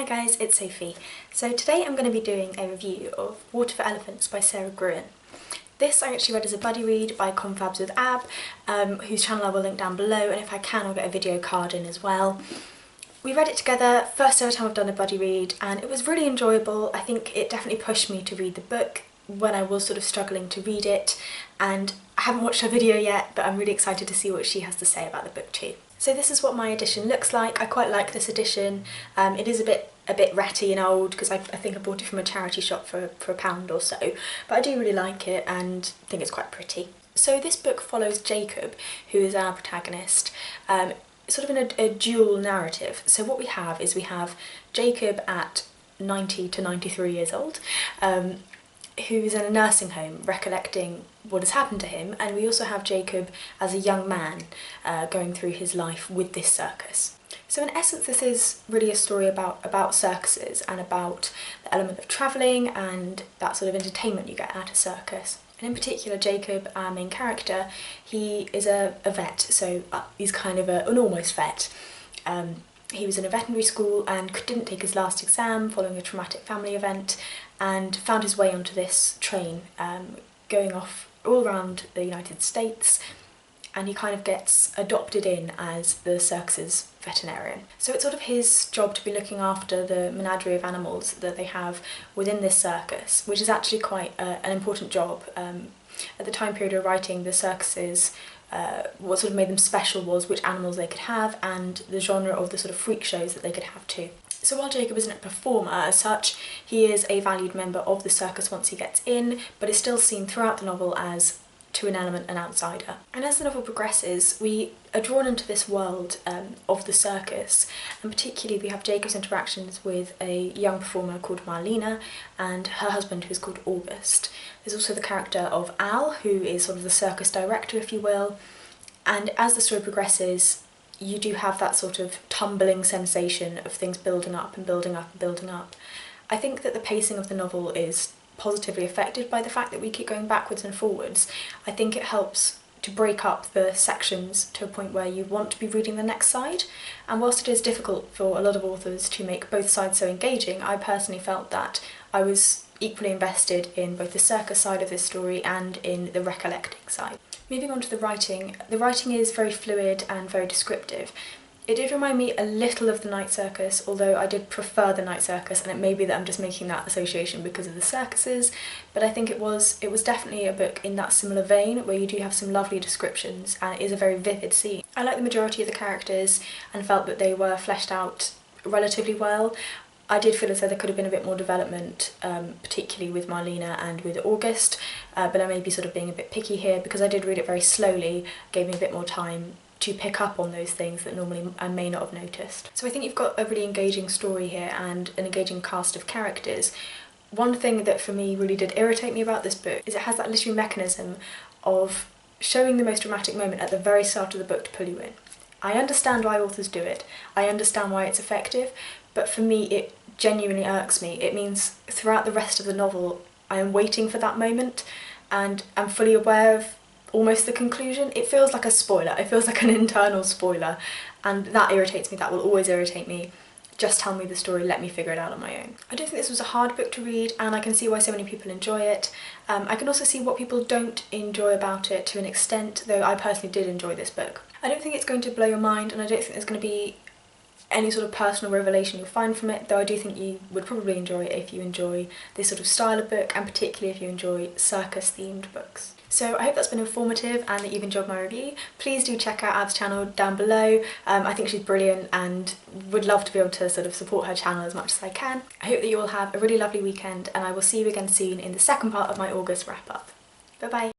guys, it's Sophie. So today I'm going to be doing a review of Water for Elephants by Sarah Gruen. This I actually read as a buddy read by Confabs with Ab, whose channel I will link down below, and if I can I'll get a video card in as well. We read it together, first ever time I've done a buddy read, and it was really enjoyable. I think it definitely pushed me to read the book when I was sort of struggling to read it, and I haven't watched her video yet, but I'm really excited to see what she has to say about the book too. So this is what my edition looks like. I quite like this edition. It is a bit ratty and old because I think I bought it from a charity shop for £1 or so, but I do really like it and think it's quite pretty. So this book follows Jacob, who is our protagonist, sort of in a dual narrative. So what we have is Jacob at 90 to 93 years old, who's in a nursing home recollecting what has happened to him, and we also have Jacob as a young man going through his life with this circus. So in essence this is really a story about circuses and about the element of travelling and that sort of entertainment you get at a circus. And in particular Jacob, our main character, he is a vet, so he's kind of an almost vet. He was in a veterinary school and didn't take his last exam following a traumatic family event, and found his way onto this train going off all around the United States, and he kind of gets adopted in as the circus's veterinarian. So it's sort of his job to be looking after the menagerie of animals that they have within this circus, which is actually quite an important job. At the time period of writing the circuses, what sort of made them special was which animals they could have and the genre of the sort of freak shows that they could have too. So while Jacob isn't a performer as such, he is a valued member of the circus once he gets in, but is still seen throughout the novel as, to an element, an outsider. And as the novel progresses, we are drawn into this world of the circus, and particularly we have Jacob's interactions with a young performer called Marlena and her husband, who is called August. There's also the character of Al, who is sort of the circus director, if you will, and as the story progresses you do have that sort of tumbling sensation of things building up and building up and building up. I think that the pacing of the novel is positively affected by the fact that we keep going backwards and forwards. I think it helps to break up the sections to a point where you want to be reading the next side, and whilst it is difficult for a lot of authors to make both sides so engaging, I personally felt that I was equally invested in both the circus side of this story and in the recollecting side. Moving on to the writing is very fluid and very descriptive. It did remind me a little of the Night Circus, although I did prefer the Night Circus, and it may be that I'm just making that association because of the circuses, but I think it was definitely a book in that similar vein where you do have some lovely descriptions and it is a very vivid scene. I like the majority of the characters and felt that they were fleshed out relatively well. I did feel as though there could have been a bit more development, particularly with Marlena and with August, but I may be sort of being a bit picky here because I did read it very slowly, gave me a bit more time to pick up on those things that normally I may not have noticed. So I think you've got a really engaging story here and an engaging cast of characters. One thing that for me really did irritate me about this book is it has that literary mechanism of showing the most dramatic moment at the very start of the book to pull you in. I understand why authors do it, I understand why it's effective, but for me it genuinely irks me. It means throughout the rest of the novel I am waiting for that moment and I'm fully aware of almost the conclusion. It feels like a spoiler, it feels like an internal spoiler, and that irritates me, that will always irritate me. Just tell me the story, let me figure it out on my own. I don't think this was a hard book to read, and I can see why so many people enjoy it. I can also see what people don't enjoy about it to an extent, though I personally did enjoy this book. I don't think it's going to blow your mind, and I don't think there's going to be any sort of personal revelation you'll find from it, though I do think you would probably enjoy it if you enjoy this sort of style of book, and particularly if you enjoy circus-themed books. So I hope that's been informative and that you've enjoyed my review. Please do check out Ab's channel down below. I think she's brilliant and would love to be able to sort of support her channel as much as I can. I hope that you all have a really lovely weekend, and I will see you again soon in the second part of my August wrap-up. Bye bye!